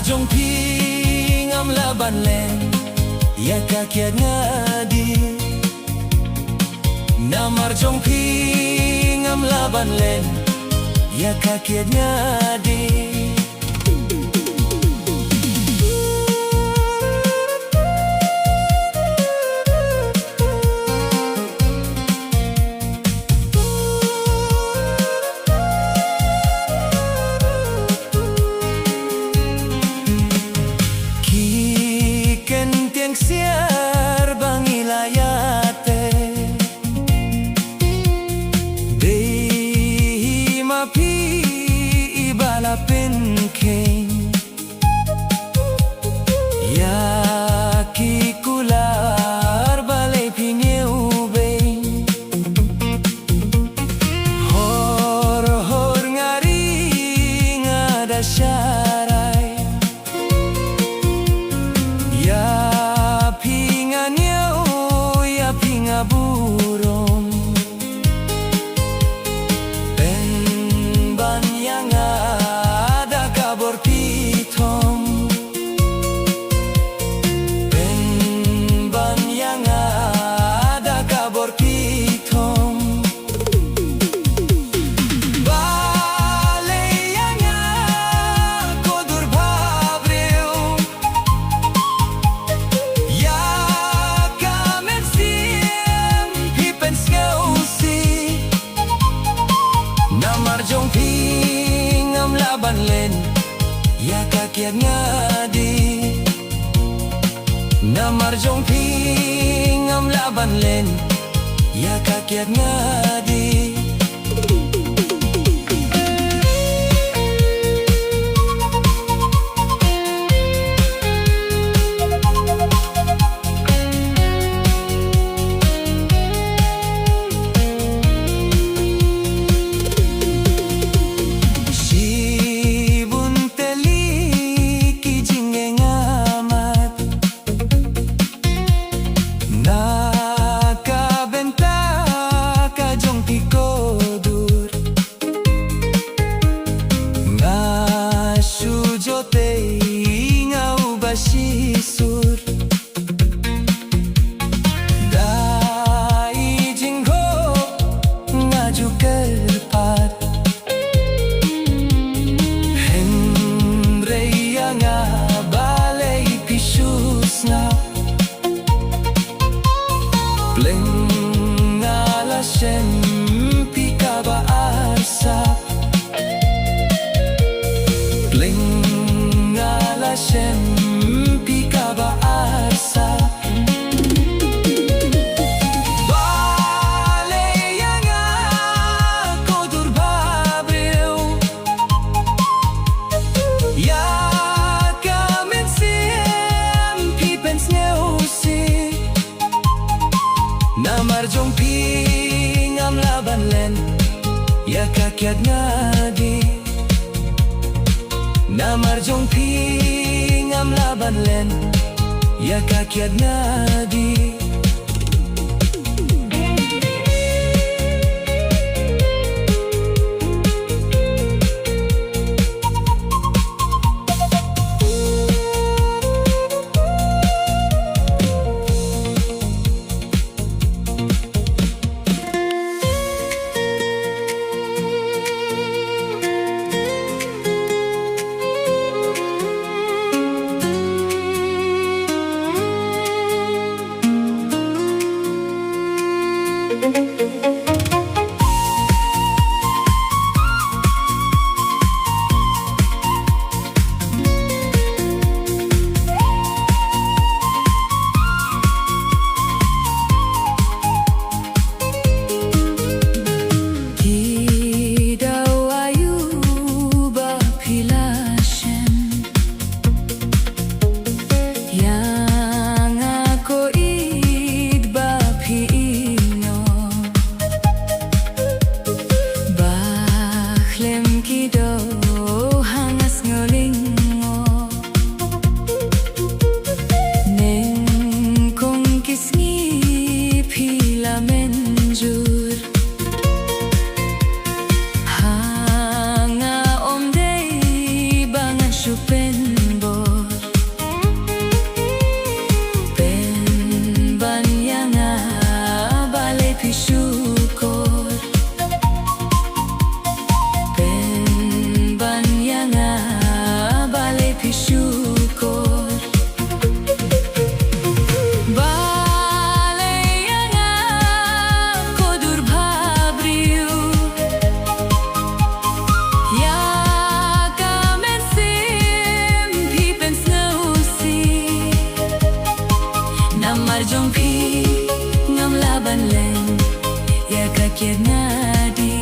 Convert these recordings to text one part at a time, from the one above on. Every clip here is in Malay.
Jong pingam laban len ya kakiat ngadi Namar jong pingam laban len ya kakiat ngadi Siar bangilayate Dehi mapi ibalapin king Yaki kular balay pinyeubeng Hor ngari ngada syaray burung Penban yang ada kabur pitom Penban yang ada kabur pitom Balai yang kodur babriu Ya Namar jong pingam laban len ya kakiat ngadi Namar jong pingam laban len ya kakiat ngadi Nakabenta ka jong kakiat ngadi Namarjong ping am laban len Ya kakiat ngadi Namarjong pi ngam laban len Ya kakiat ngadi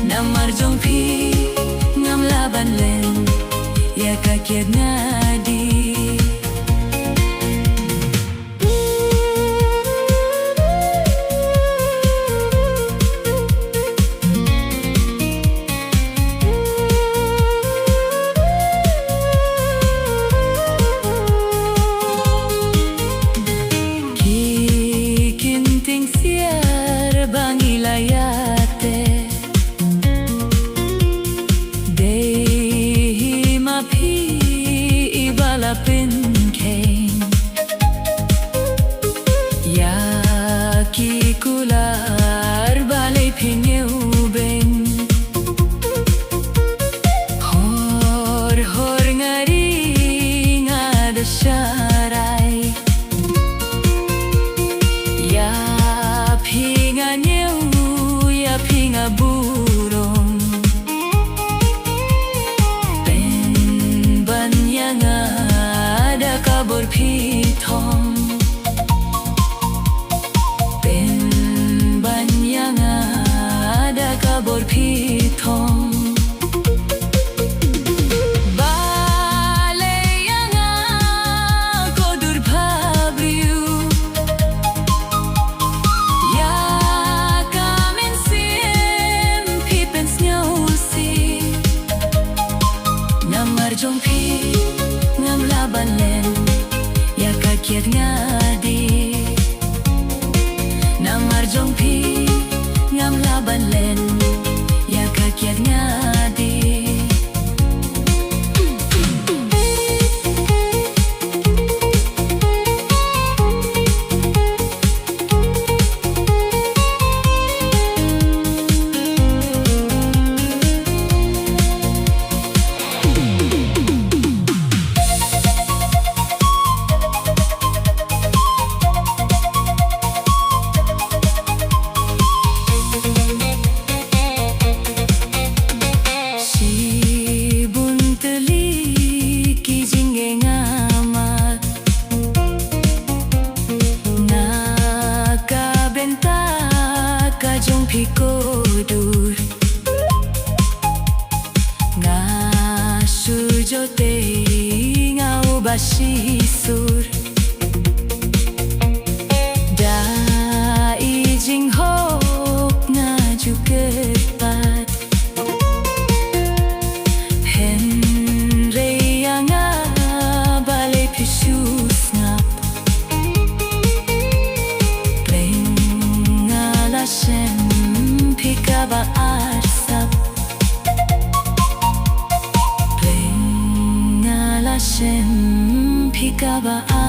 Namarjong pi ngam laban len Ya kakiat ngadi Kular balai pingeu beng Hor ngari ngada syarai Ya pinga nyeu ya pinga burung Ben ban yang ada kabur pitong Kabur pitong Balai yang kodur pabriu Ya kamen sim pipens nyausi Namarjong pi ngam laban len Ya kakiat ngadi Namarjong pi ngam laban len Ya kakiat ngadi Pikodur nga sujote ngau basisur da ijing hok nga juga kabaan